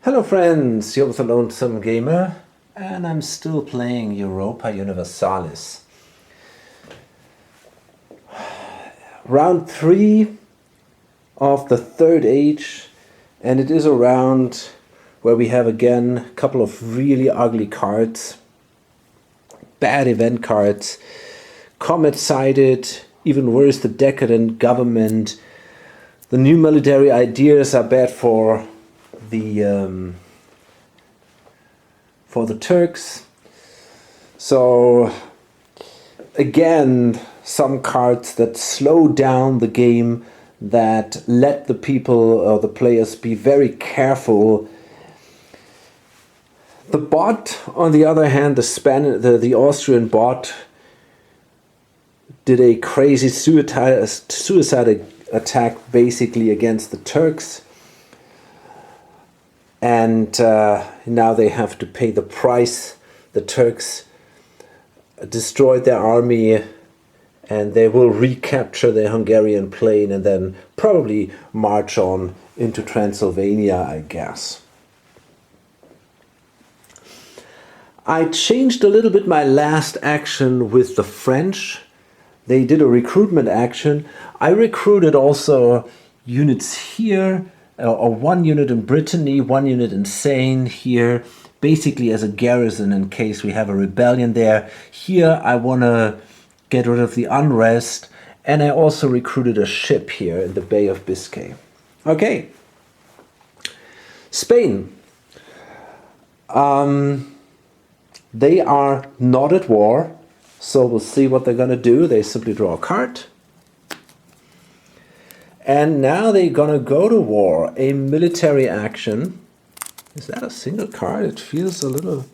Hello friends, you're with the Lonesome Gamer, and I'm still playing Europa Universalis. Round 3 of the third age, and it is a round where we have again a couple of really ugly cards. Bad event cards, comet-sided, even worse the decadent government. The new military ideas are bad for the Turks. So again, some cards that slow down the game, that let the people or the players be very careful. The bot, on the other hand, the Austrian bot did a crazy suicide attack basically against the Turks. And now they have to pay the price. The Turks destroyed their army, and they will recapture the Hungarian plain and then probably march on into Transylvania, I guess. I changed a little bit my last action with the French. They did a recruitment action. I recruited also units here, or one unit in Brittany, one unit in Seine here, basically as a garrison in case we have a rebellion there. Here I want to get rid of the unrest, and I also recruited a ship here in the Bay of Biscay. Okay, Spain. They are not at war, so we'll see what they're going to do. They simply draw a card. And now they're gonna go to war, a military action. Is that a single card? It feels a little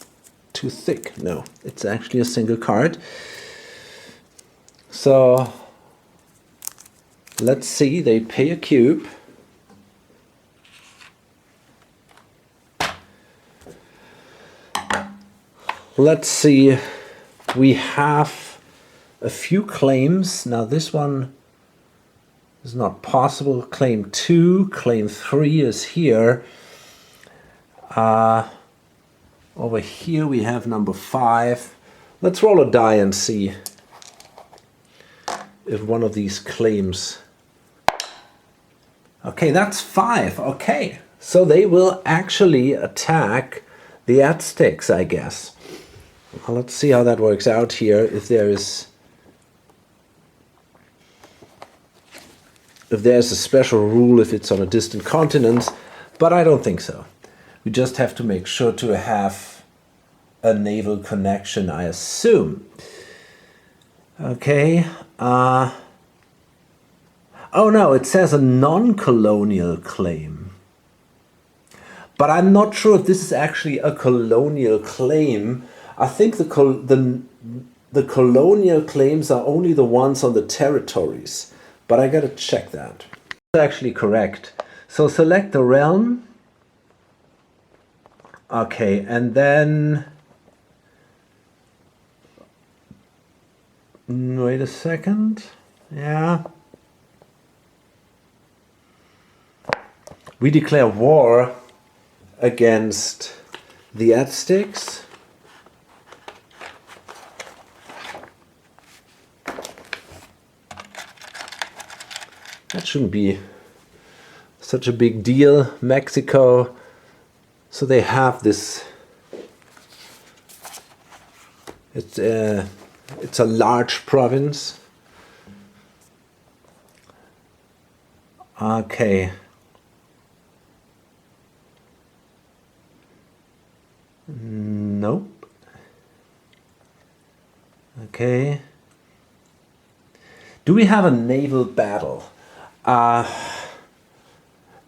too thick. No, it's actually a single card. So let's see, they pay a cube. Let's see, we have a few claims. Now this one is not possible. Claim 2, claim 3 is here. Over here we have number 5. Let's roll a die and see if one of these claims. Okay, that's 5. Okay, so they will actually attack the Aztecs, I guess. Well, let's see how that works out here. If there's a special rule if it's on a distant continent, but I don't think so. We just have to make sure to have a naval connection, I assume. Okay. Oh no, it says a non-colonial claim. But I'm not sure if this is actually a colonial claim. I think the colonial claims are only the ones on the territories. But I gotta check that. It's actually correct. So select the realm. Okay, and then wait a second. Yeah. We declare war against the Aztecs. That shouldn't be such a big deal. Mexico, so they have this. It's a large province. Okay. Nope. Okay. Do we have a naval battle?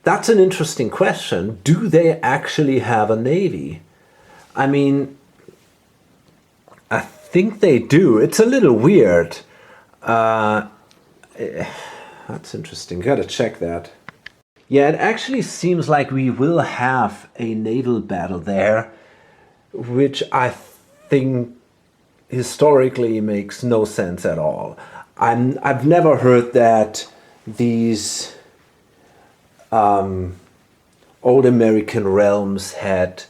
That's an interesting question. Do they actually have a navy? I mean, I think they do. It's a little weird. That's interesting. Gotta check that. Yeah, it actually seems like we will have a naval battle there, which I think historically makes no sense at all. I've never heard that these old American realms had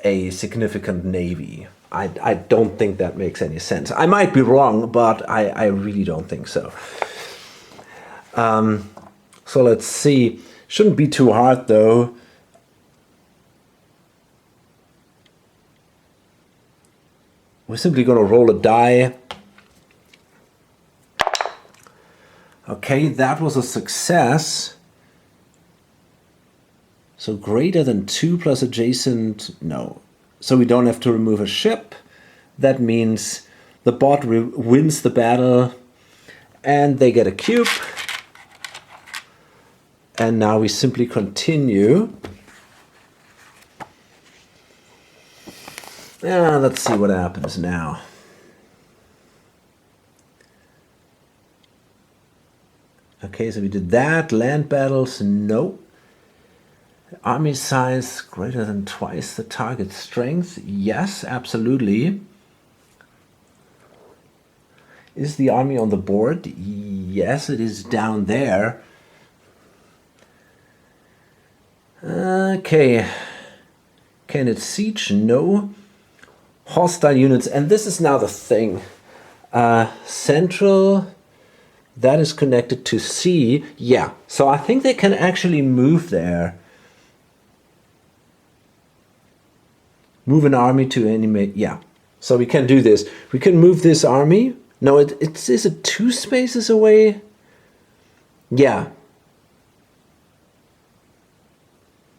a significant navy. I don't think that makes any sense. I might be wrong, but I really don't think so. So let's see. Shouldn't be too hard though. We're simply going to roll a die. Okay, that was a success. So greater than 2 plus adjacent, no. So we don't have to remove a ship. That means the bot wins the battle and they get a cube. And now we simply continue. Let's see what happens now. Okay, so we did that. Land battles, no. Army size greater than twice the target strength. Yes, absolutely. Is the army on the board? Yes, it is down there. Okay. Can it siege? No. Hostile units. And this is now the thing. Central, that is connected to C. Yeah, so I think they can actually move there. Move an army to animate. Yeah, so we can do this. We can move this army. No, is it 2 spaces away? Yeah.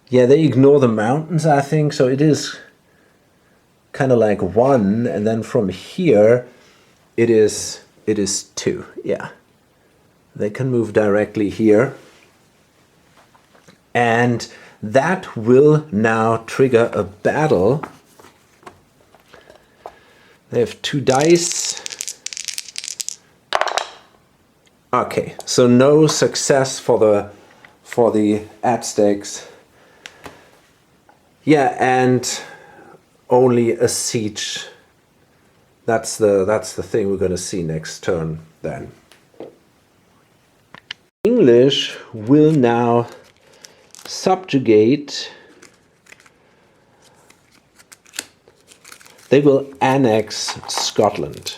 Yeah, they ignore the mountains, I think. So it is kind of like 1. And then from here, it is 2. Yeah. They can move directly here. And that will now trigger a battle. They have 2 dice. Okay, so no success for the Aztecs. Yeah, and only a siege. That's the thing we're going to see next turn then. English will now subjugate. They will annex Scotland.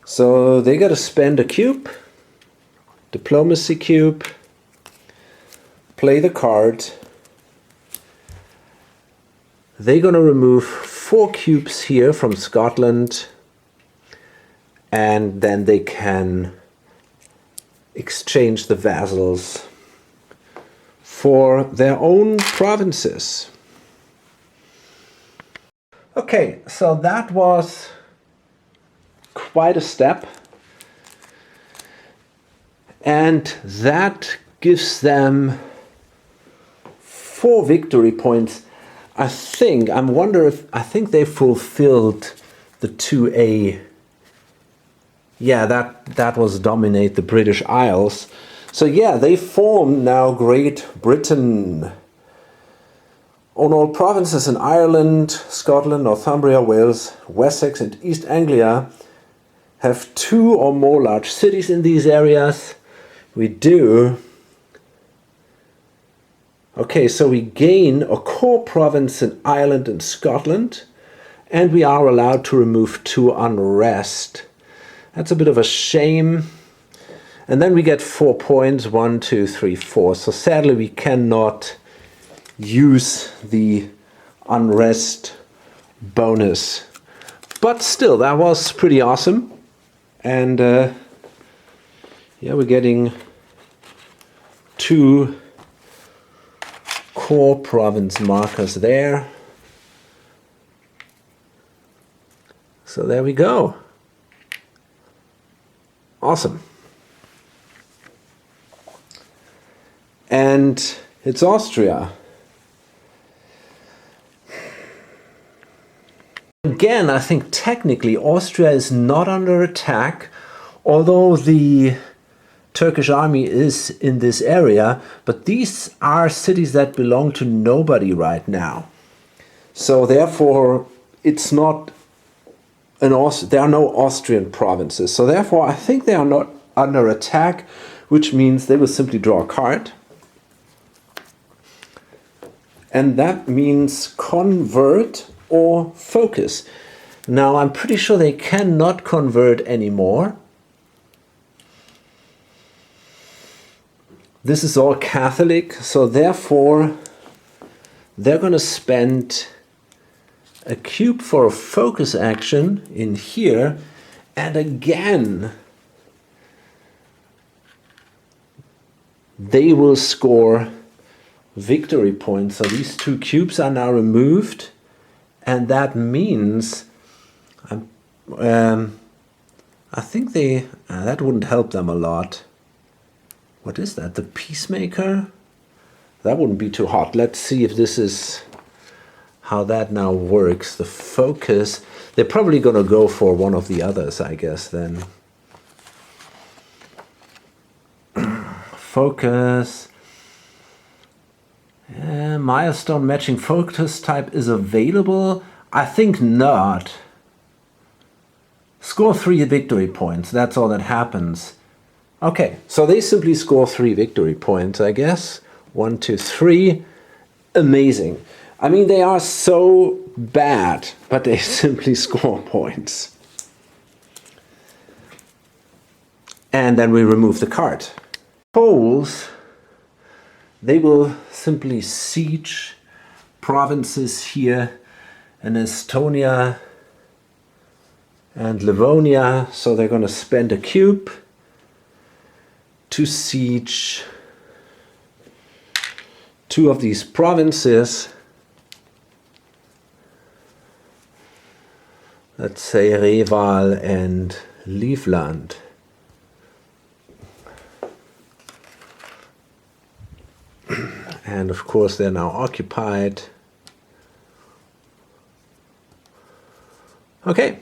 So they got to spend a cube, diplomacy cube, play the card. They're going to remove 4 cubes here from Scotland, and then they can exchange the vassals for their own provinces. Okay, so that was quite a step, and that gives them 4 victory points. I think they fulfilled the 2A. Yeah, that was dominate the British Isles. So yeah, they form now Great Britain. On all provinces in Ireland, Scotland, Northumbria, Wales, Wessex and East Anglia have 2 or more large cities in these areas. We do. Okay, so we gain a core province in Ireland and Scotland, and we are allowed to remove 2 unrest. That's a bit of a shame. And then we get 4 points, 1, 2, 3, 4. So sadly we cannot use the unrest bonus. But still, that was pretty awesome. And yeah, we're getting 2 core province markers there. So there we go. Awesome. And it's Austria. Again, I think technically Austria is not under attack, although the Turkish army is in this area, but these are cities that belong to nobody right now. So therefore, it's not there are no Austrian provinces. So therefore, I think they are not under attack. which means they will simply draw a card. And that means convert or focus. Now I'm pretty sure they cannot convert anymore. This is all Catholic, so therefore they're going to spend a cube for a focus action in here, and again they will score victory points. So these two cubes are now removed, and that means I think that wouldn't help them a lot. What is that? The Peacemaker? That wouldn't be too hot. Let's see if this is how that now works. The focus, they're probably going to go for one of the others, I guess, then. Focus. Milestone matching focus type is available. I think not. Score 3 victory points. That's all that happens. Okay, so they simply score 3 victory points, I guess. 1, 2, 3. Amazing. I mean, they are so bad, but they simply score points. And then we remove the card. Poles, they will simply siege provinces here in Estonia and Livonia. So they're going to spend a cube to siege 2 of these provinces. Let's say Reval and Livland. And of course they're now occupied. Okay.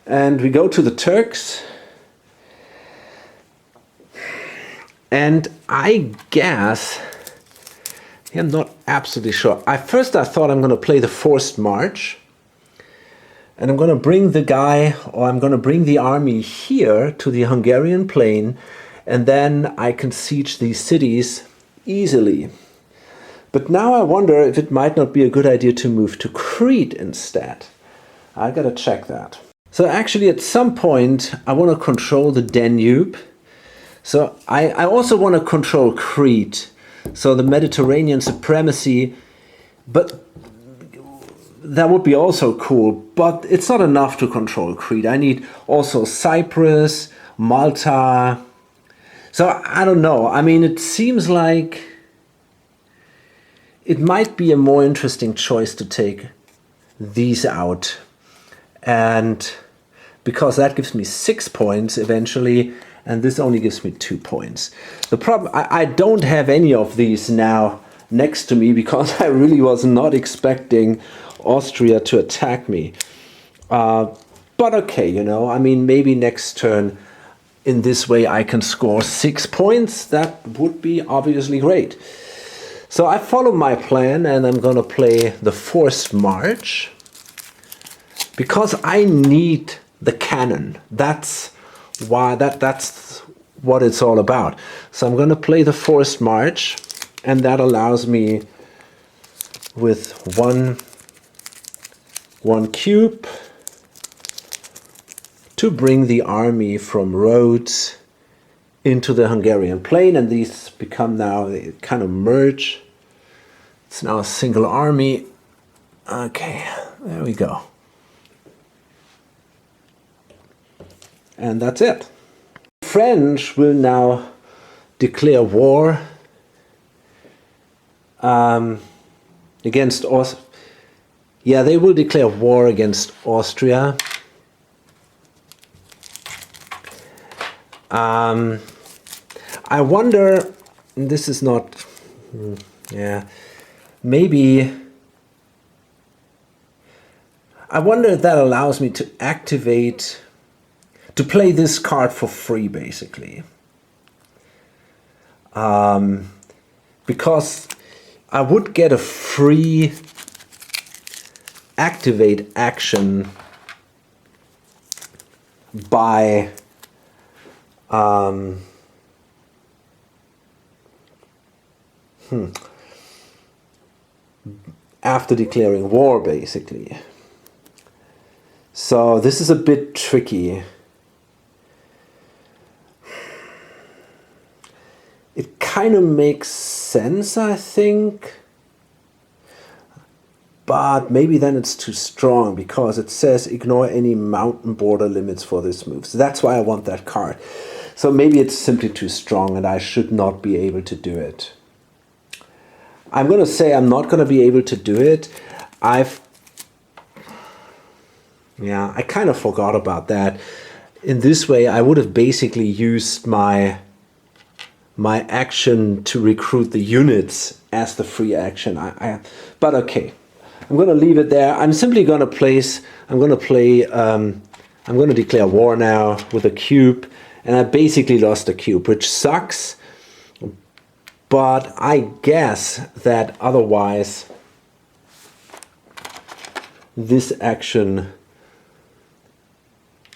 And we go to the Turks. And I guess, I'm not absolutely sure. At first I thought I'm going to play the forced march. And I'm going to bring the guy, or I'm going to bring the army here to the Hungarian plain, and then I can siege these cities easily. But now I wonder if it might not be a good idea to move to Crete instead. I gotta check that. So actually at some point I want to control the Danube. So I also want to control Crete. So the Mediterranean supremacy, but that would be also cool, but it's not enough to control Crete. I need also Cyprus, Malta. So I don't know. I mean, it seems like it might be a more interesting choice to take these out. And because that gives me 6 points eventually, and this only gives me 2 points. The problem, I don't have any of these now next to me because I really was not expecting Austria to attack me. But okay, you know, I mean, maybe next turn in this way I can score 6 points. That would be obviously great. So I follow my plan and I'm gonna play the forced march because I need the cannon. That's why that's what it's all about. So I'm gonna play the forced march, and that allows me with one cube to bring the army from Rhodes into the Hungarian plain, and these become now, they kind of merge. It's now a single army. Okay, there we go. And that's it. French will now declare war against Austria. Yeah, they will declare war against Austria. I wonder, this is not, yeah, maybe, I wonder if that allows me to activate, to play this card for free, basically. Because I would get a free activate action by after declaring war, basically. So this is a bit tricky. It kind of makes sense, I think. But maybe then it's too strong because it says ignore any mountain border limits for this move. So that's why I want that card. So maybe it's simply too strong and I should not be able to do it. I'm going to say I'm not going to be able to do it. I kind of forgot about that. In this way, I would have basically used my action to recruit the units as the free action. But okay, I'm going to leave it there. I'm simply going to I'm going to declare war now with a cube, and I basically lost a cube, which sucks. But I guess that otherwise this action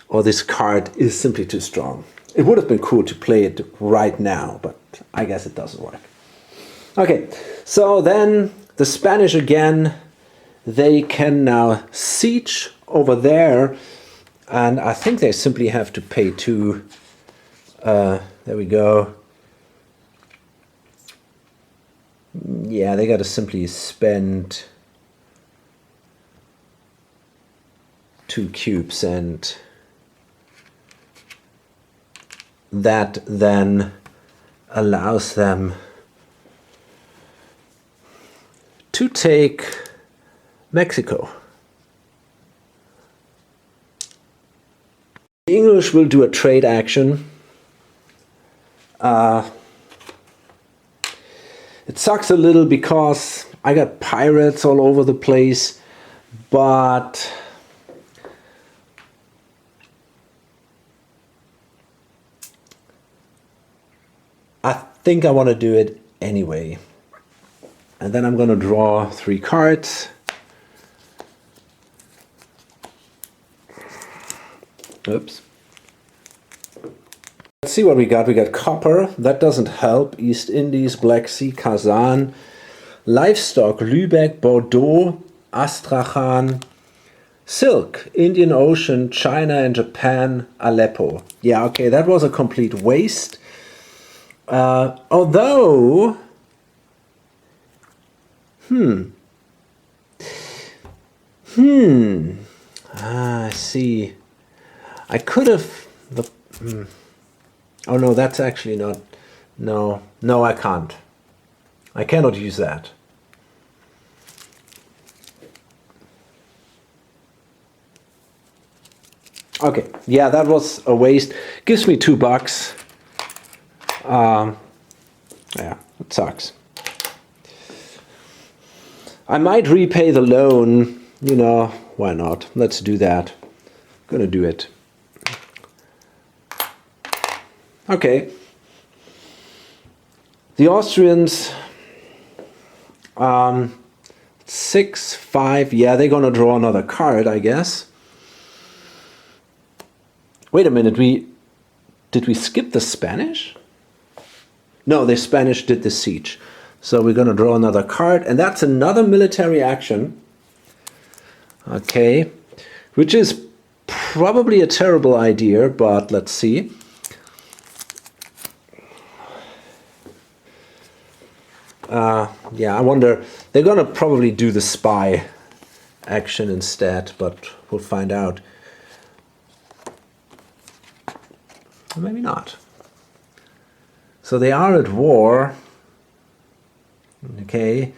or this card is simply too strong. It would have been cool to play it right now, but I guess it doesn't work. Okay, so then the Spanish again, they can now siege over there, and I think they simply have to pay 2. There we go. Yeah, they got to simply spend 2 cubes, and that then allows them to take Mexico. The English will do a trade action. It sucks a little because I got pirates all over the place, but I think I want to do it anyway. And then I'm going to draw 3 cards. Oops. Let's see what we got. We got copper. That doesn't help. East Indies, Black Sea, Kazan. Livestock, Lübeck, Bordeaux, Astrakhan. Silk, Indian Ocean, China and Japan, Aleppo. Yeah, okay, that was a complete waste. Although... I see. I could have... Oh no, that's actually not... No, I can't. I cannot use that. Okay, yeah, that was a waste. Gives me $2. Yeah, it sucks. I might repay the loan, you know, why not? Let's do that. Gonna do it. Okay. The Austrians, 6-5, yeah, they're gonna draw another card, I guess. Wait a minute, did we skip the Spanish? No, the Spanish did the siege. So we're gonna draw another card, and that's another military action. Okay, which is probably a terrible idea, but let's see. Yeah, I wonder, they're gonna probably do the spy action instead, but we'll find out. Or maybe not. So they are at war. Okay,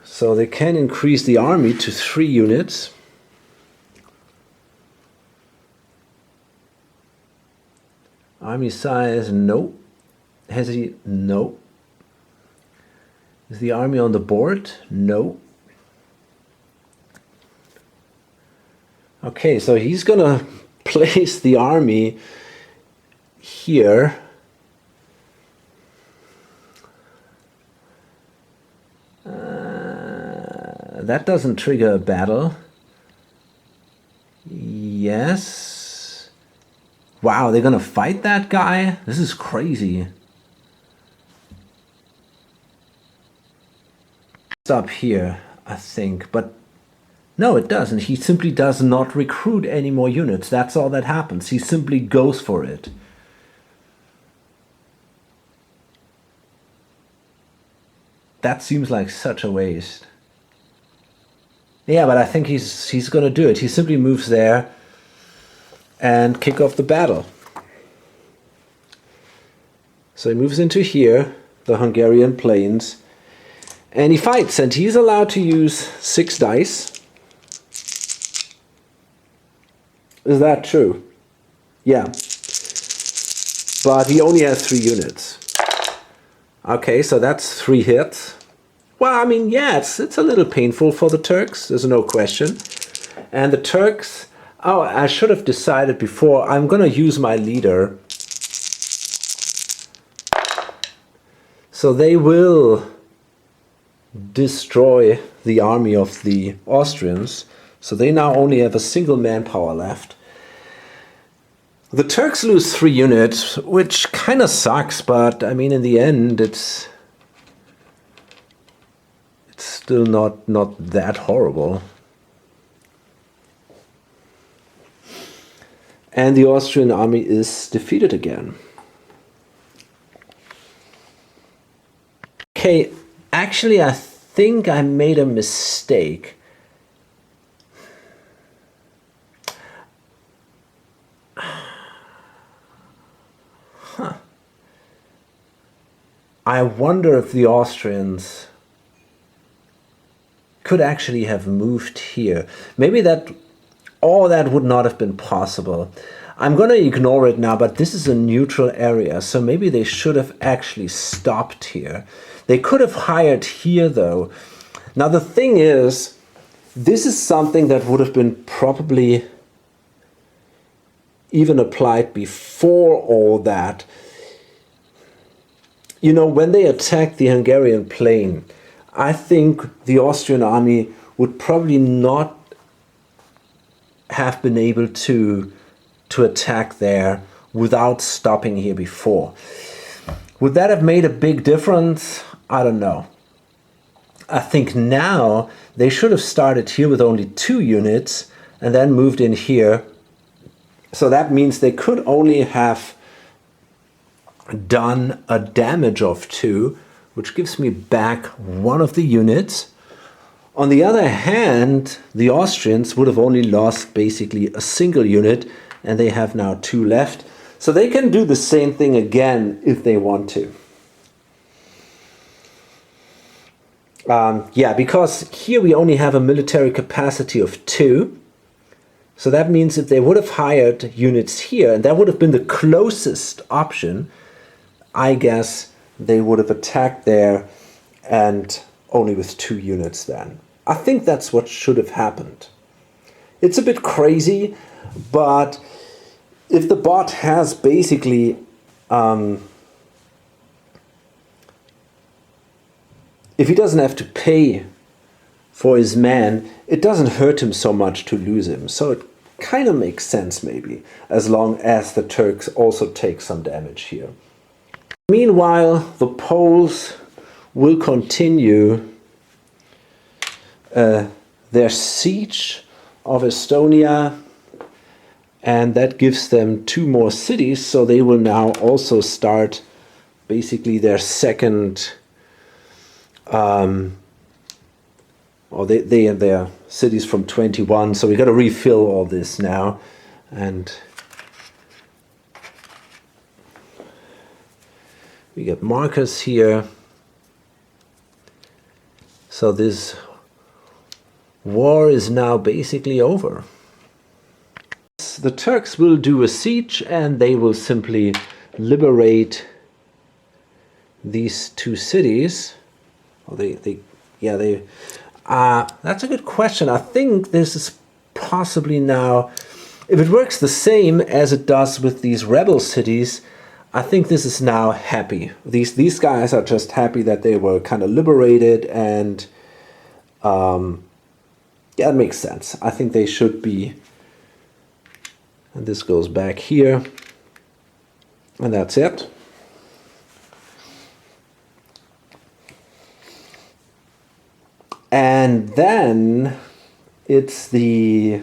so they can increase the army to 3 units. Army size, no. Has he? No. Is the army on the board? No. Okay, so he's gonna place the army here. That doesn't trigger a battle. Yes. Wow, they're gonna fight that guy? This is crazy. stop here, I think. But no, it doesn't. He simply does not recruit any more units. That's all that happens. He simply goes for it. That seems like such a waste. Yeah, but I think he's going to do it. He simply moves there and kick off the battle. So he moves into here, the Hungarian plains, and he fights, and he's allowed to use 6 dice. Is that true? Yeah. But he only has 3 units. Okay, so that's 3 hits. Well, I mean, yeah, it's a little painful for the Turks, there's no question. And the Turks, oh, I should have decided before, I'm gonna use my leader. So they will destroy the army of the Austrians. So they now only have a single manpower left. The Turks lose 3 units, which kind of sucks, but I mean, in the end, it's still not that horrible. And the Austrian army is defeated again. Okay, actually I think I made a mistake. Huh. I wonder if the Austrians could actually have moved here. Maybe that would not have been possible. I'm going to ignore it now, but this is a neutral area, so maybe they should have actually stopped here. They could have hired here, though. Now, the thing is, this is something that would have been probably even applied before all that. You know, when they attacked the Hungarian plain, I think the Austrian army would probably not have been able to attack there without stopping here before. Would that have made a big difference? I don't know. I think now they should have started here with only 2 units and then moved in here. So that means they could only have done a damage of 2, which gives me back 1 of the units. On the other hand, the Austrians would have only lost basically a single unit, and they have now 2 left. So they can do the same thing again if they want to. Yeah, because here we only have a military capacity of 2. So that means if they would have hired units here, and that would have been the closest option, I guess they would have attacked there and only with 2 units then. I think that's what should have happened. It's a bit crazy, but if the bot has basically if he doesn't have to pay for his man, it doesn't hurt him so much to lose him. So it kind of makes sense maybe, as long as the Turks also take some damage here. Meanwhile, the Poles will continue their siege of Estonia, and that gives them 2 more cities, so they will now also start basically their second or they and their cities from 21, so we got to refill all this now. And we get markers here. So this war is now basically over. The Turks will do a siege and they will simply liberate these 2 cities. Or that's a good question. I think this is possibly now, if it works the same as it does with these rebel cities, I think this is now happy. These guys are just happy that they were kind of liberated, and yeah, it makes sense. I think they should be. And this goes back here, and that's it. And then it's the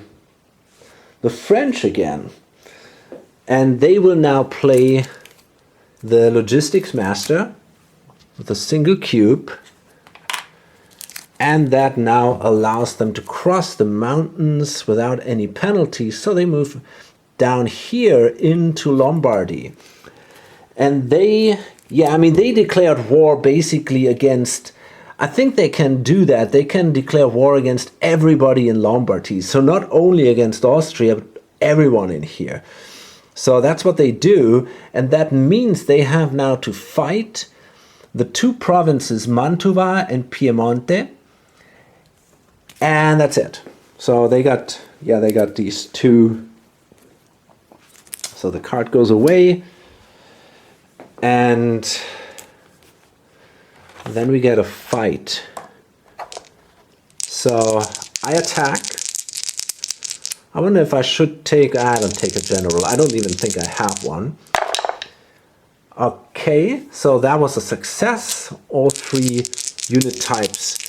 French again. And they will now play the logistics master with a single cube. And that now allows them to cross the mountains without any penalties. So they move down here into Lombardy. And they declared war basically against, I think they can do that. They can declare war against everybody in Lombardy. So not only against Austria, but everyone in here. So that's what they do. And that means they have now to fight the two provinces, Mantua and Piemonte. And that's it. So they got these two. So the card goes away. And then we get a fight. So I attack. I wonder if I should take, I don't take a general. I don't even think I have one. Okay, so that was a success. All three unit types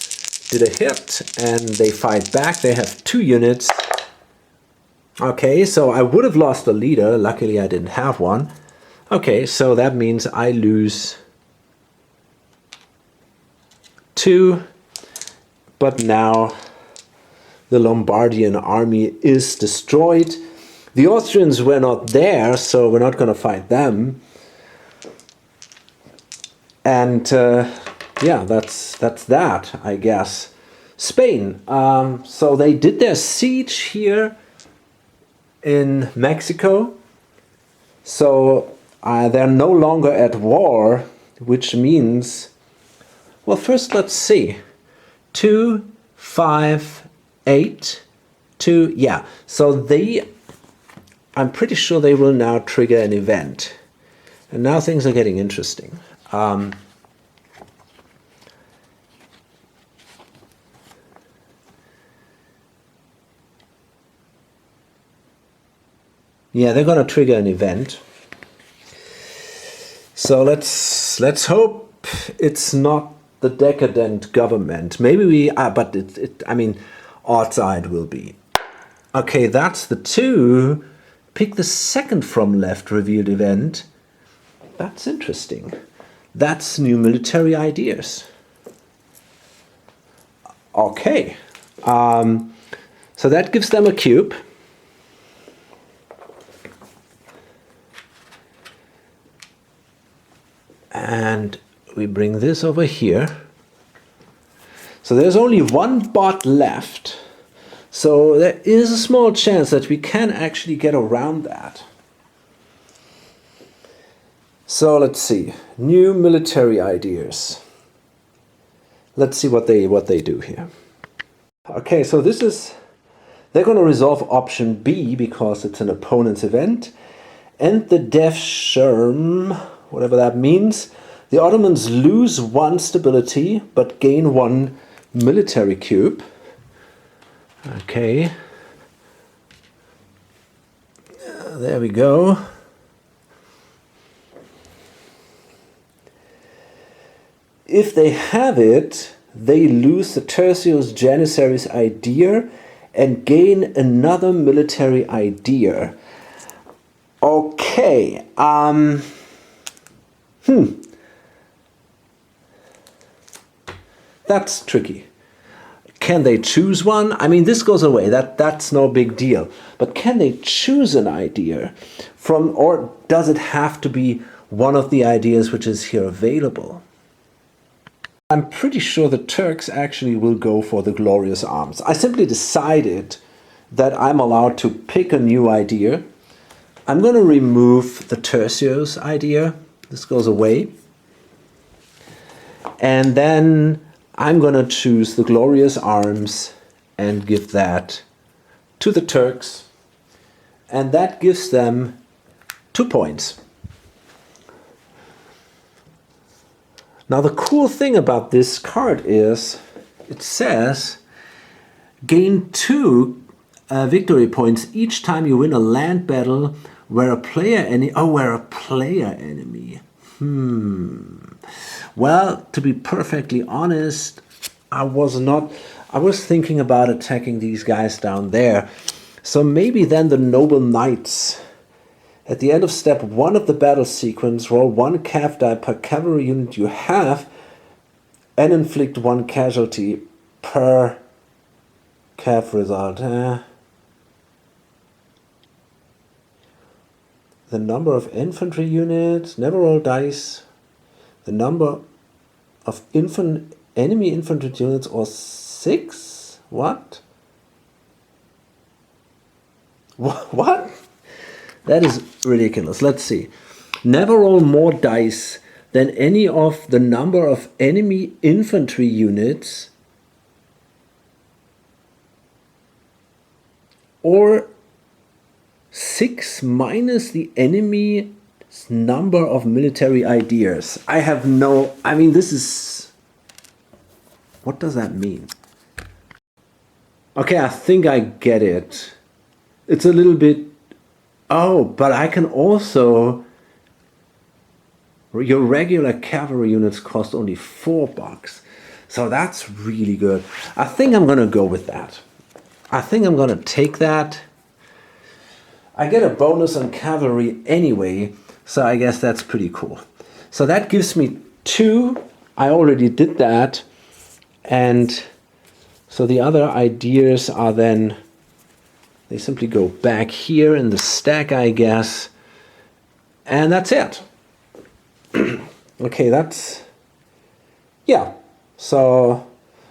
did a hit and they fight back. They have 2 units. Okay, so I would have lost a leader. Luckily I didn't have one. Okay, so that means I lose 2, but now the Lombardian army is destroyed. The Austrians were not there, so we're not going to fight them. And yeah, that's that, I guess. Spain. So they did their siege here in Mexico. So they're no longer at war, which means, well, first let's see. 2, 5, 8, 2, yeah. So I'm pretty sure they will now trigger an event. And now things are getting interesting. Yeah, they're going to trigger an event. So let's hope it's not the decadent government. Maybe we are, but I mean, outside will be. Okay, that's the 2. Pick the second from left revealed event. That's interesting. That's new military ideas. Okay. So that gives them a cube. And we bring this over here. So there's only 1 bot left. So there is a small chance that we can actually get around that. So let's see. New military ideas. Let's see what they do here. Okay, so they're going to resolve option B because it's an opponent's event. And the Dev Sherm, whatever that means. The Ottomans lose 1 stability but gain 1 military cube. Okay. There we go. If they have it, they lose the Tertius Janissaries idea and gain another military idea. Okay. That's tricky. Can they choose one? I mean, this goes away. That's no big deal. But can they choose an idea from, or does it have to be one of the ideas which is here available? I'm pretty sure the Turks actually will go for the glorious arms. I simply decided that I'm allowed to pick a new idea. I'm going to remove the Tertius idea. This goes away. And then I'm going to choose the glorious arms and give that to the Turks. And that gives them 2 points. Now the cool thing about this card is it says gain 2 victory points each time you win a land battle where a player enemy. Well, to be perfectly honest, I was thinking about attacking these guys down there. So maybe then the noble knights. At the end of step 1 of the battle sequence, roll 1 cav die per cavalry unit you have and inflict 1 casualty per cav result. The number of infantry units, never roll dice. The number of enemy infantry units or 6? What? What? That is ridiculous. Let's see. Never roll more dice than any of the number of enemy infantry units or 6 minus the enemy's number of military ideas. This is... What does that mean? Okay, I think I get it. It's a little bit... Oh, but I can also... Your regular cavalry units cost only $4. So that's really good. I think I'm going to go with that. I think I'm going to take that. I get a bonus on cavalry anyway, so I guess that's pretty cool. So that gives me 2. I already did that. And so the other ideas are then, they simply go back here in the stack, I guess. And that's it. Okay, yeah. So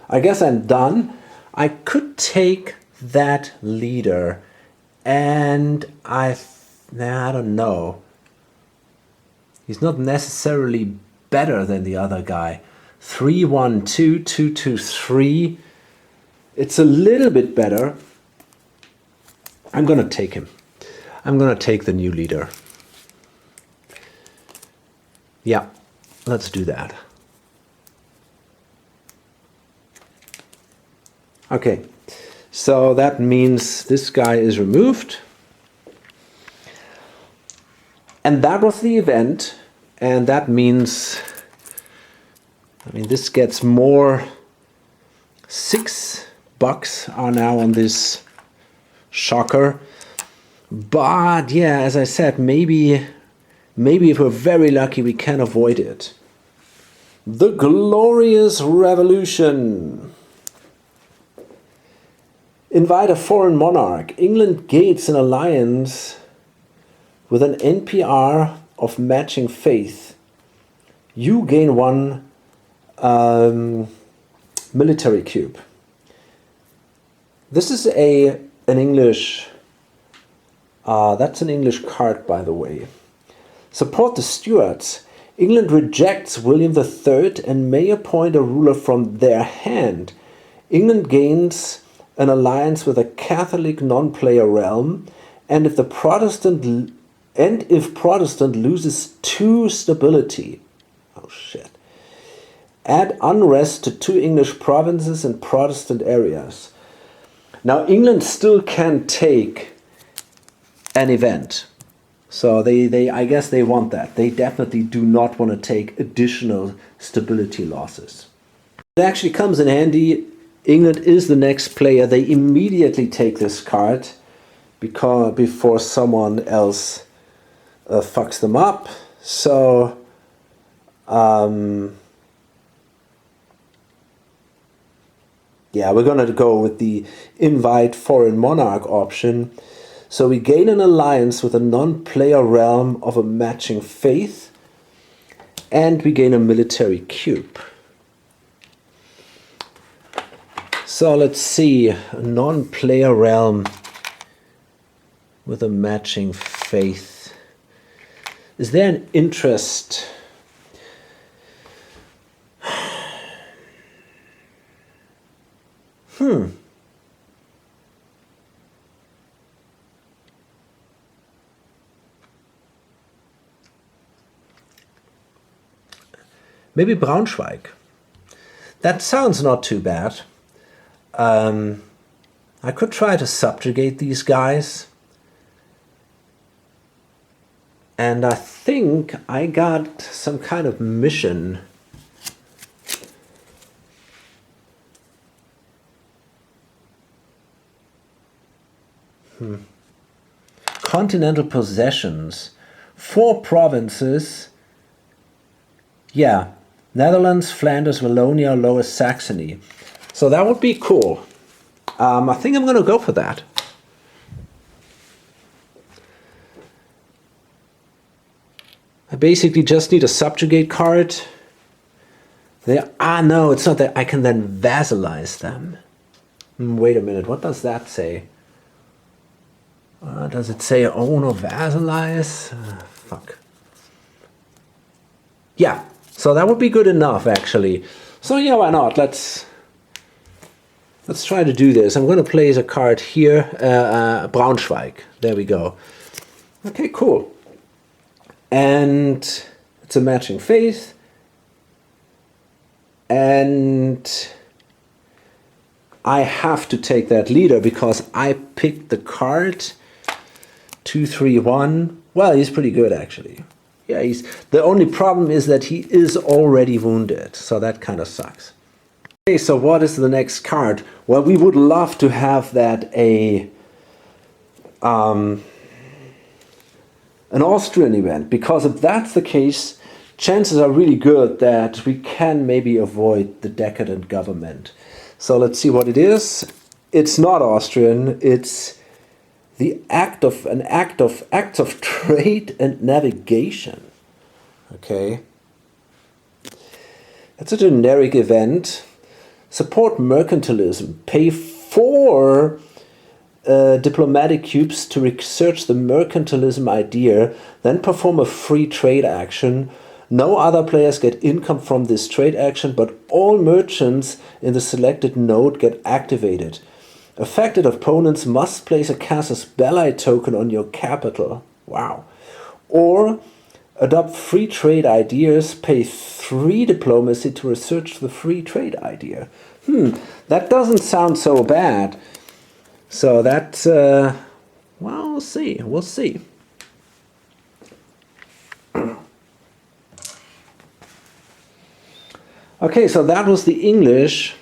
I guess I'm done. I could take that leader. And I don't know. He's not necessarily better than the other guy. 3-1-2, 2-2-3. It's a little bit better. I'm going to take him. I'm going to take the new leader. Yeah, let's do that. Okay. So that means this guy is removed. And that was the event. And that means, this gets more. $6 are now on this shocker. But yeah, as I said, maybe if we're very lucky, we can avoid it. The Glorious Revolution. Invite a foreign monarch. England gains an alliance with an NPR of matching faith. You gain 1 military cube. This is an English. That's an English card, by the way. Support the Stuarts. England rejects William III and may appoint a ruler from their hand. England gains an alliance with a Catholic non-player realm, and if Protestant loses 2 stability, oh shit, add unrest to 2 English provinces and Protestant areas. Now England still can take an event, so I guess they want that. They definitely do not want to take additional stability losses. It actually comes in handy. England is the next player. They immediately take this card before someone else fucks them up. So yeah, we're gonna go with the invite foreign monarch option. So we gain an alliance with a non-player realm of a matching faith, and we gain a military cube. So let's see, a non-player realm with a matching faith. Is there an interest? Maybe Braunschweig. That sounds not too bad. I could try to subjugate these guys. And I think I got some kind of mission. Continental possessions. 4 provinces. Yeah. Netherlands, Flanders, Wallonia, Lower Saxony. So that would be cool. I think I'm going to go for that. I basically just need a subjugate card. No, it's not that. I can then vassalize them. Wait a minute, what does that say? Does it say own or vassalize? Fuck. Yeah, so that would be good enough, actually. So yeah, why not? Let's try to do this. I'm going to place a card here, Braunschweig. There we go. Okay, cool. And it's a matching face. And I have to take that leader because I picked the card. 2-3-1. Well, he's pretty good, actually. Yeah, the only problem is that he is already wounded, so that kind of sucks. Okay, so what is the next card? Well, we would love to have that an Austrian event, because if that's the case, chances are really good that we can maybe avoid the decadent government. So let's see what it is. It's not Austrian, it's the acts of trade and navigation. Okay. It's a generic event. Support mercantilism. Pay 4 diplomatic cubes to research the mercantilism idea, then perform a free trade action. No other players get income from this trade action, but all merchants in the selected node get activated. Affected opponents must place a casus belli token on your capital. Wow. Or adopt free trade ideas, pay 3 diplomacy to research the free trade idea. That doesn't sound so bad. So that's, well, we'll see. We'll see. Okay, so that was the English.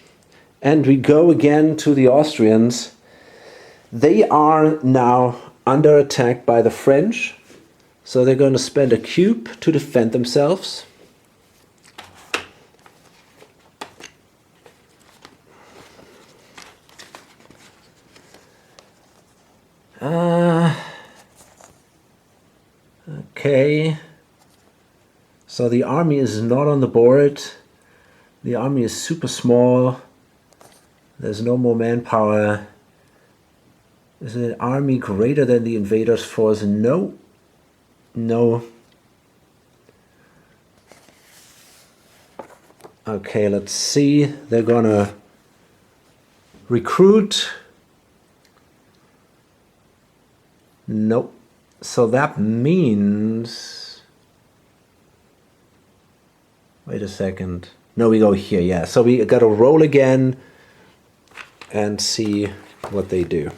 And we go again to the Austrians. They are now under attack by the French. So they're going to spend a cube to defend themselves. Okay. So the army is not on the board. The army is super small. There's no more manpower. Is an army greater than the invaders' force? No. No. Okay, let's see. They're gonna recruit. Nope. So that means... Wait a second. No, we go here, yeah. So we gotta roll again and see what they do.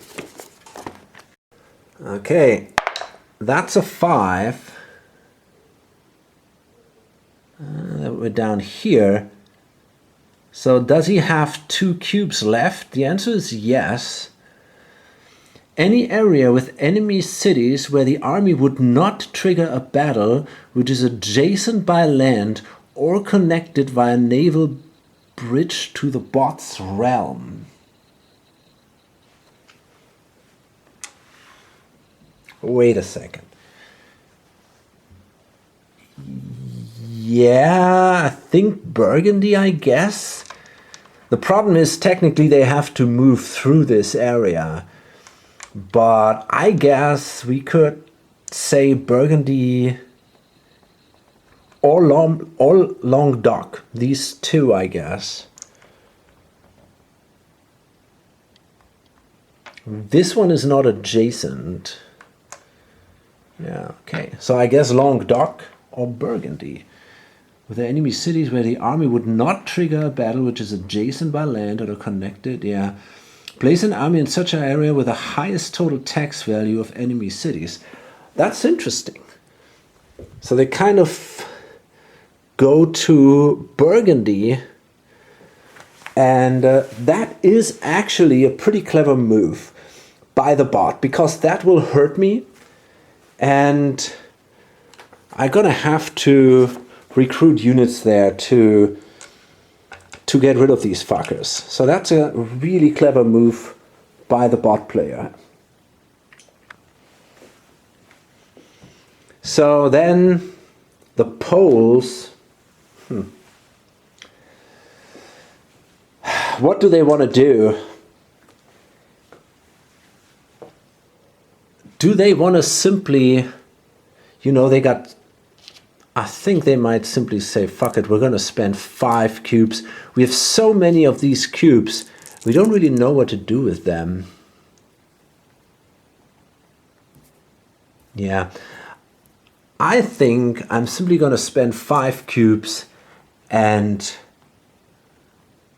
Okay, that's a 5. We're down here. So does he have 2 cubes left? The answer is yes. Any area with enemy cities where the army would not trigger a battle, which is adjacent by land or connected via naval bridge to the bot's realm. Wait a second. Yeah, I think Burgundy, I guess. The problem is technically they have to move through this area. But I guess we could say Burgundy or Languedoc. These two, I guess. This one is not adjacent. Yeah, okay. So I guess Languedoc or Burgundy. With the enemy cities where the army would not trigger a battle which is adjacent by land or connected, yeah. Place an army in such an area with the highest total tax value of enemy cities. That's interesting. So they kind of go to Burgundy, and that is actually a pretty clever move. by the bot, because that will hurt me, and I'm gonna have to recruit units there to get rid of these fuckers. So that's a really clever move by the bot player. So then the Poles, what do they want to do? Do they want to simply, you know, they got, I think they might simply say, fuck it, we're going to spend 5 cubes. We have so many of these cubes, we don't really know what to do with them. Yeah, I think I'm simply going to spend 5 cubes and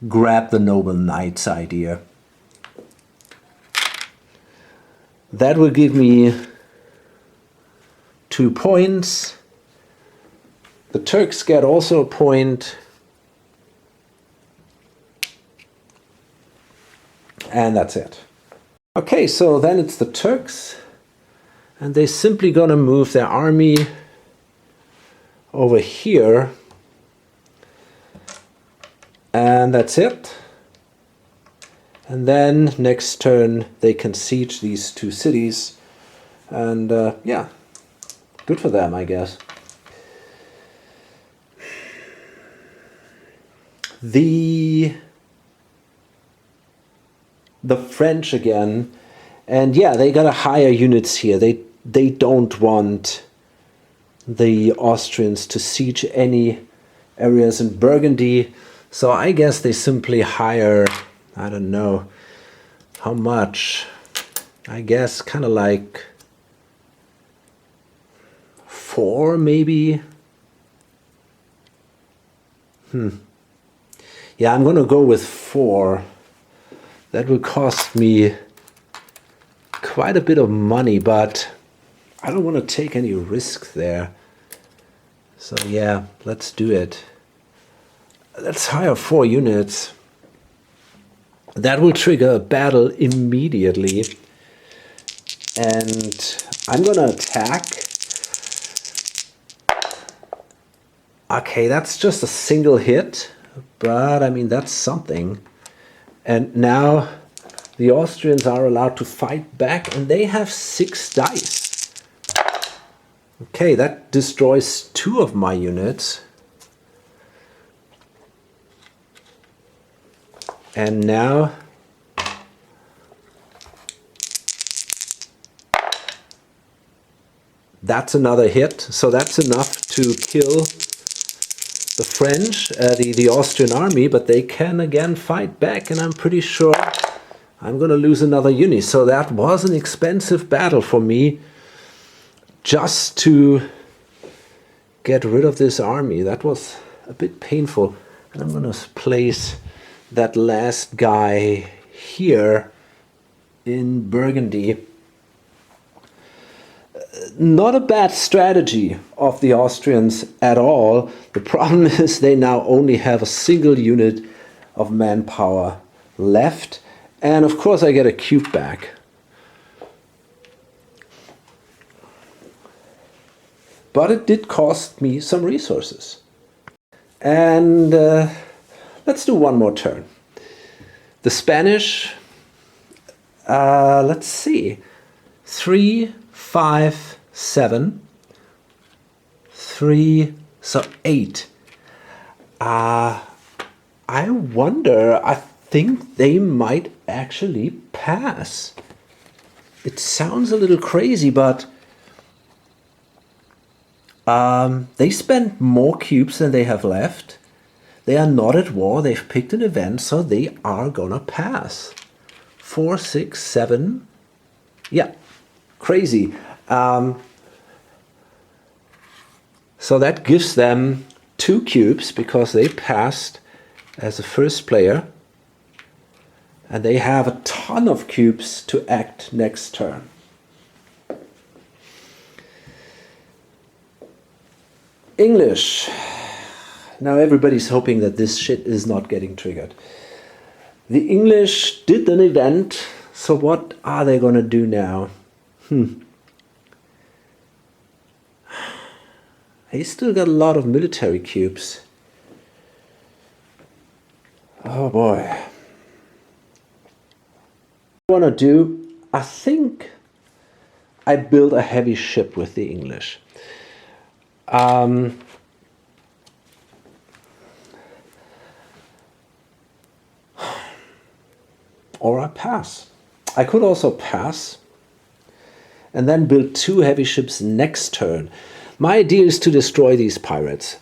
grab the Noble Knights idea. That will give me 2 points. The Turks get also a point. And that's it. Okay, so then it's the Turks. And they're simply gonna move their army over here. And that's it. And then next turn they can siege these 2 cities. And yeah, good for them, I guess. The French again, and yeah, they gotta hire units here. They don't want the Austrians to siege any areas in Burgundy, so I guess they simply hire, I don't know how much, I guess kind of like 4 maybe. Yeah, I'm gonna go with 4. That will cost me quite a bit of money, but I don't want to take any risk there. So yeah, let's do it. Let's hire 4 units. That will trigger a battle immediately. And I'm gonna attack. Okay, that's just a single hit, but I mean, that's something. And now the Austrians are allowed to fight back, and they have 6 dice. Okay, that destroys 2 of my units. And now that's another hit. So that's enough to kill the French, the Austrian army, but they can again fight back, and I'm pretty sure I'm gonna lose another unit. So that was an expensive battle for me just to get rid of this army. That was a bit painful. And I'm gonna place that last guy here in Burgundy. Not a bad strategy of the Austrians at all. The problem is they now only have a single unit of manpower left. And of course I get a cube back. But it did cost me some resources. And let's do one more turn. The Spanish, let's see, 3, 5, 7, 3, so 8. I wonder, I think they might actually pass. It sounds a little crazy, but they spent more cubes than they have left. They are not at war. They've picked an event, so they are gonna pass. 4, 6, 7. Yeah, crazy. So that gives them 2 cubes because they passed as a first player. And they have a ton of cubes to act next turn. English. Now everybody's hoping that this shit is not getting triggered. The English did an event, So what are they gonna do now? They still got a lot of military cubes. Oh boy. What I want to do, I think I build a heavy ship with the English. Or I pass. I could also pass and then build 2 heavy ships next turn. My idea is to destroy these pirates.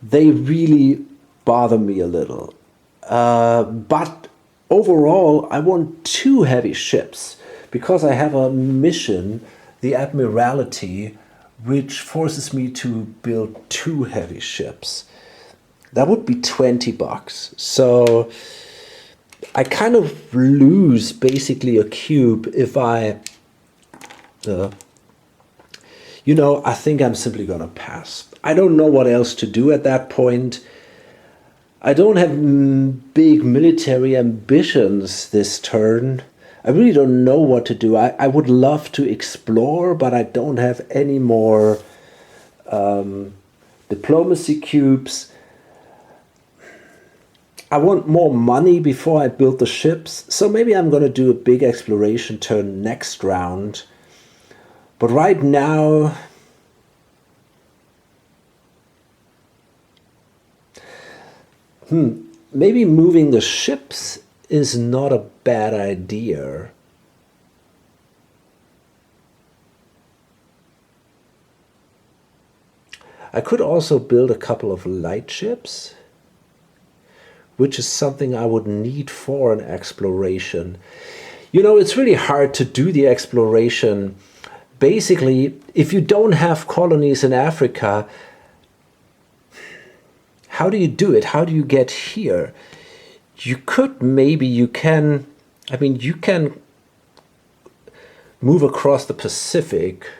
They really bother me a little. But overall, I want 2 heavy ships because I have a mission, the Admiralty, which forces me to build 2 heavy ships. That would be $20. So I kind of lose basically a cube if I, I think I'm simply gonna pass. I don't know what else to do at that point. I don't have big military ambitions this turn. I really don't know what to do. I would love to explore, but I don't have any more diplomacy cubes. I want more money before I build the ships, so maybe I'm going to do a big exploration turn next round. But right now, maybe moving the ships is not a bad idea. I could also build a couple of light ships, which is something I would need for an exploration. It's really hard to do the exploration. Basically, if you don't have colonies in Africa, how do you do it? How do you get here? You can move across the Pacific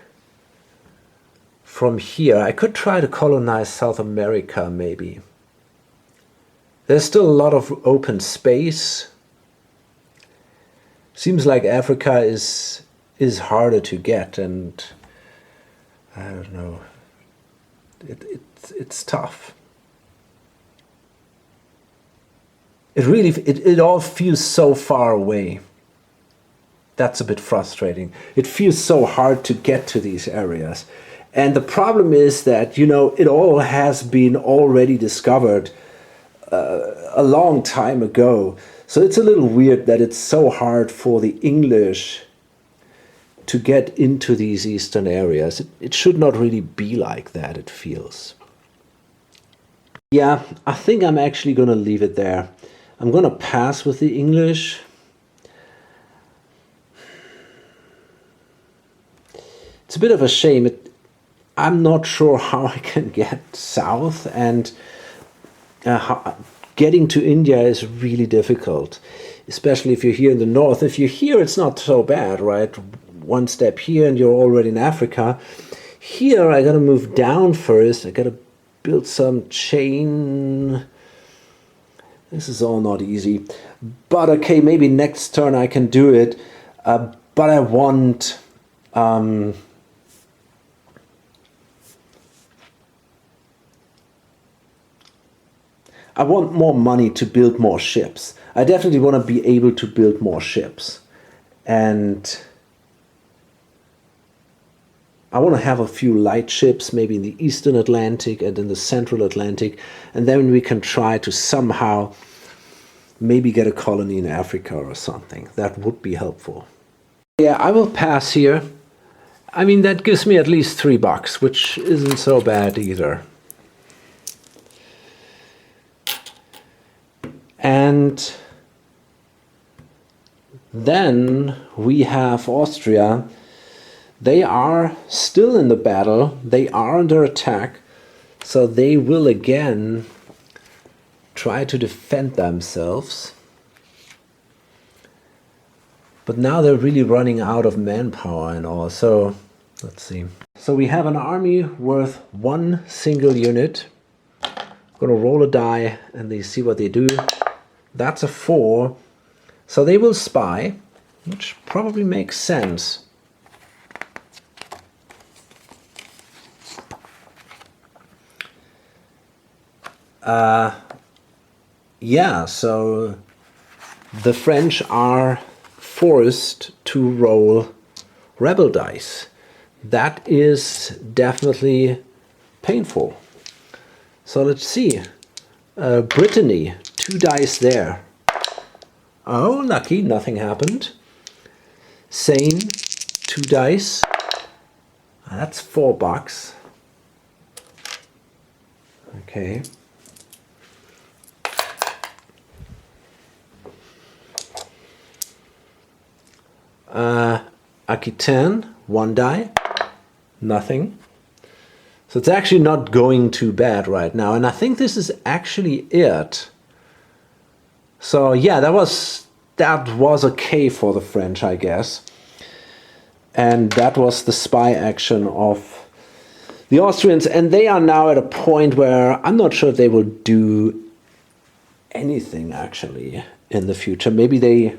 from here. I could try to colonize South America, maybe. There's still a lot of open space. Seems like Africa is harder to get, and I don't know. It's tough. It all feels so far away. That's a bit frustrating. It feels so hard to get to these areas. And the problem is that, it all has been already discovered a long time ago. So it's a little weird that it's so hard for the English to get into these eastern areas. It should not really be like that, it feels. Yeah, I think I'm actually going to leave it there. I'm going to pass with the English. It's a bit of a shame. I'm not sure how I can get south, and getting to India is really difficult, especially if you're here in the north. If you're here, it's not so bad, right? One step here and you're already in Africa. Here, I gotta move down first. I gotta build some chain. This is all not easy. But okay, maybe next turn I can do it. But I want... I want more money to build more ships. I definitely want to be able to build more ships. And I want to have a few light ships, maybe in the Eastern Atlantic and in the Central Atlantic. And then we can try to somehow maybe get a colony in Africa or something. That would be helpful. Yeah, I will pass here. I mean, that gives me at least $3, which isn't so bad either. And then we have Austria. They are still in the battle. They are under attack. So they will again try to defend themselves. But now they're really running out of manpower and all. So let's see. So we have an army worth 1 single unit. I'm gonna roll a die and they see what they do. That's a 4. So they will spy. which probably makes sense. Yeah, so the French are forced to roll rebel dice. That is definitely painful. So let's see. Brittany, 2 dice there. Oh, lucky, nothing happened. Seine, 2 dice. That's $4. Okay. Aquitaine, 1 die. Nothing. So it's actually not going too bad right now. And I think this is actually it. So yeah, that was okay for the French, I guess. And that was the spy action of the Austrians. And they are now at a point where I'm not sure if they will do anything actually in the future. Maybe they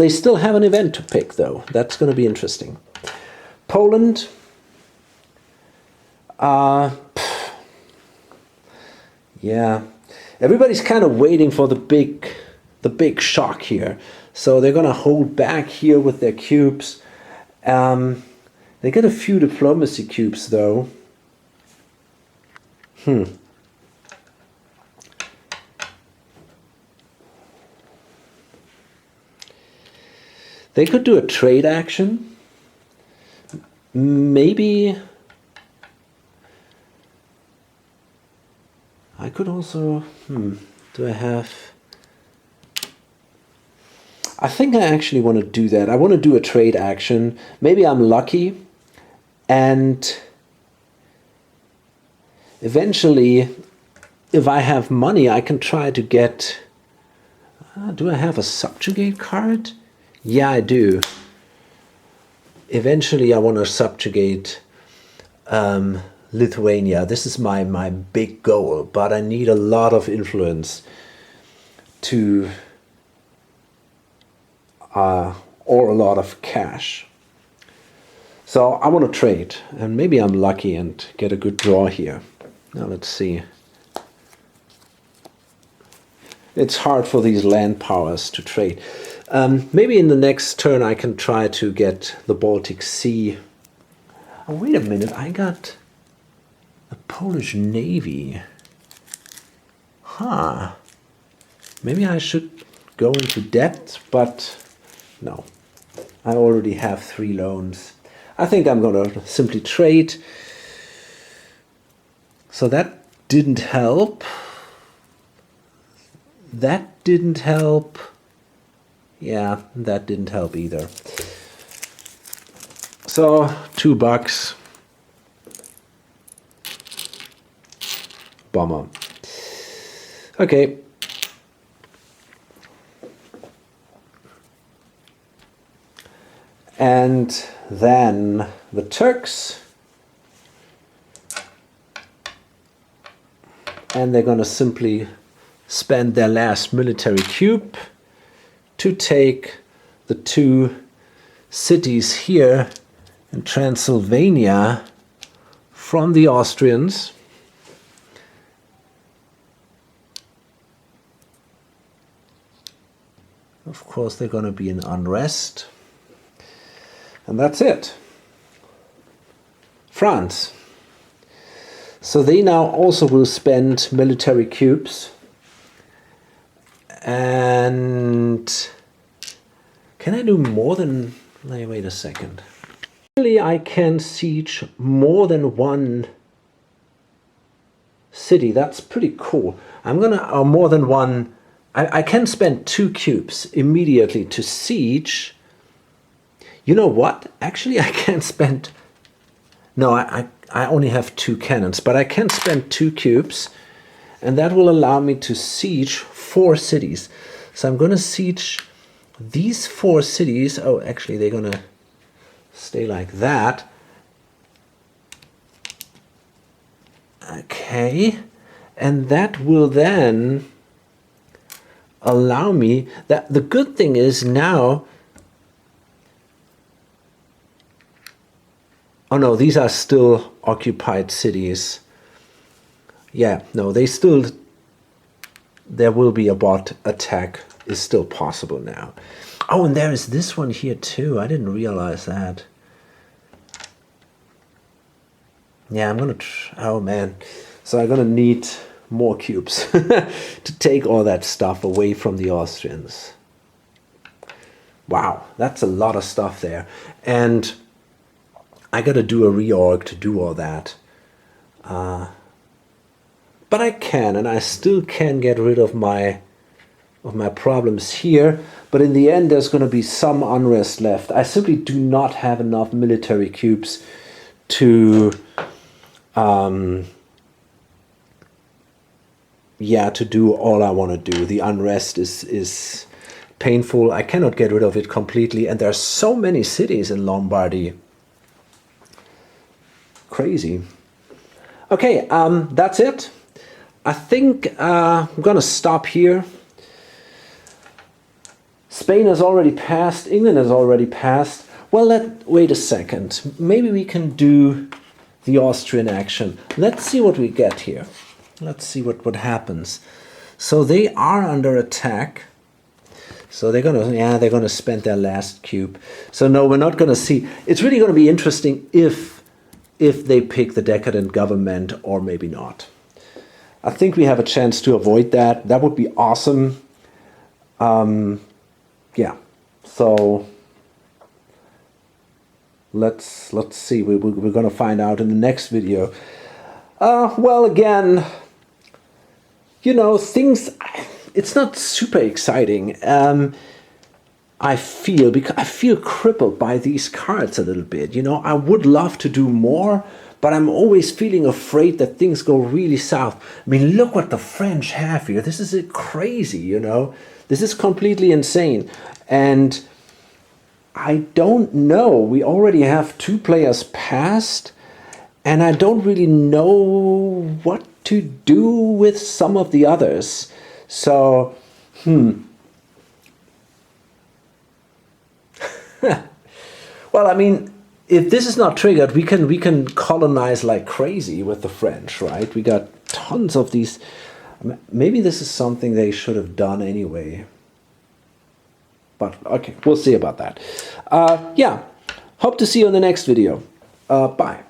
still have an event to pick though. That's going to be interesting. Poland. Yeah, everybody's kind of waiting for the big shock here. So they're gonna hold back here with their cubes. They get a few diplomacy cubes though. They could do a trade action. Maybe I could also, do I have... I think I actually want to do that. I want to do a trade action. Maybe I'm lucky. And eventually, if I have money, I can try to get... do I have a subjugate card? Yeah, I do. Eventually, I want to subjugate Lithuania. This is my big goal, but I need a lot of influence to or a lot of cash. So I want to trade, and maybe I'm lucky and get a good draw here. Now let's see. It's hard for these land powers to trade. Maybe in the next turn I can try to get the Baltic Sea. Oh, wait a minute, I got a Polish Navy. Huh. Maybe I should go into debt, but no. I already have 3 loans. I think I'm going to simply trade. So that didn't help. That didn't help. Yeah, that didn't help either. So, $2. Bummer. Okay. And then the Turks. And they're going to simply spend their last military cube to take the 2 cities here in Transylvania from the Austrians. Of course, they're going to be in unrest. And that's it. France. So they now also will spend military cubes. And can I do more than... Wait a second. Actually, I can siege more than 1 city. That's pretty cool. I'm gonna... more than 1... I can spend 2 cubes immediately to siege. You know what? Actually, I can spend... No, I only have 2 cannons, but I can spend 2 cubes, and that will allow me to siege 4 cities. So I'm going to siege these 4 cities. Oh, actually, they're going to stay like that. Okay, and that will then allow me... The good thing is now Oh no, these are still occupied cities. Yeah, no, they still, there will be a bot attack is still possible now. Oh, and there is this one here too. I didn't realize that. Yeah, I'm gonna, oh man. So I'm gonna need more cubes to take all that stuff away from the Austrians. Wow, that's a lot of stuff there. And I gotta do a reorg to do all that. But I can, and I still can get rid of my problems here. But in the end, there's gonna be some unrest left. I simply do not have enough military cubes to yeah, to do all I want to do. The unrest is painful. I cannot get rid of it completely, and there are so many cities in Lombardy. Crazy. Okay, that's it. I think I'm gonna stop here. Spain has already passed. England has already passed. Well, wait a second. Maybe we can do the Austrian action. Let's see what we get here. Let's see what happens. So they are under attack. So they're gonna spend their last cube. So no, we're not gonna see. It's really gonna be interesting if they pick the decadent government or maybe not. I think we have a chance to avoid that. That would be awesome. Yeah. So let's see. We're gonna find out in the next video. Well, again, you know, things. It's not super exciting. I feel crippled by these cards a little bit. You know, I would love to do more, but I'm always feeling afraid that things go really south. I mean, look what the French have here. This is crazy, you know. This is completely insane. And I don't know. We already have 2 players passed, and I don't really know what to do with some of the others. So, well, I mean, if this is not triggered, we can colonize like crazy with the French, right? We got tons of these. Maybe this is something they should have done anyway. But okay, we'll see about that. Yeah, hope to see you in the next video. Bye.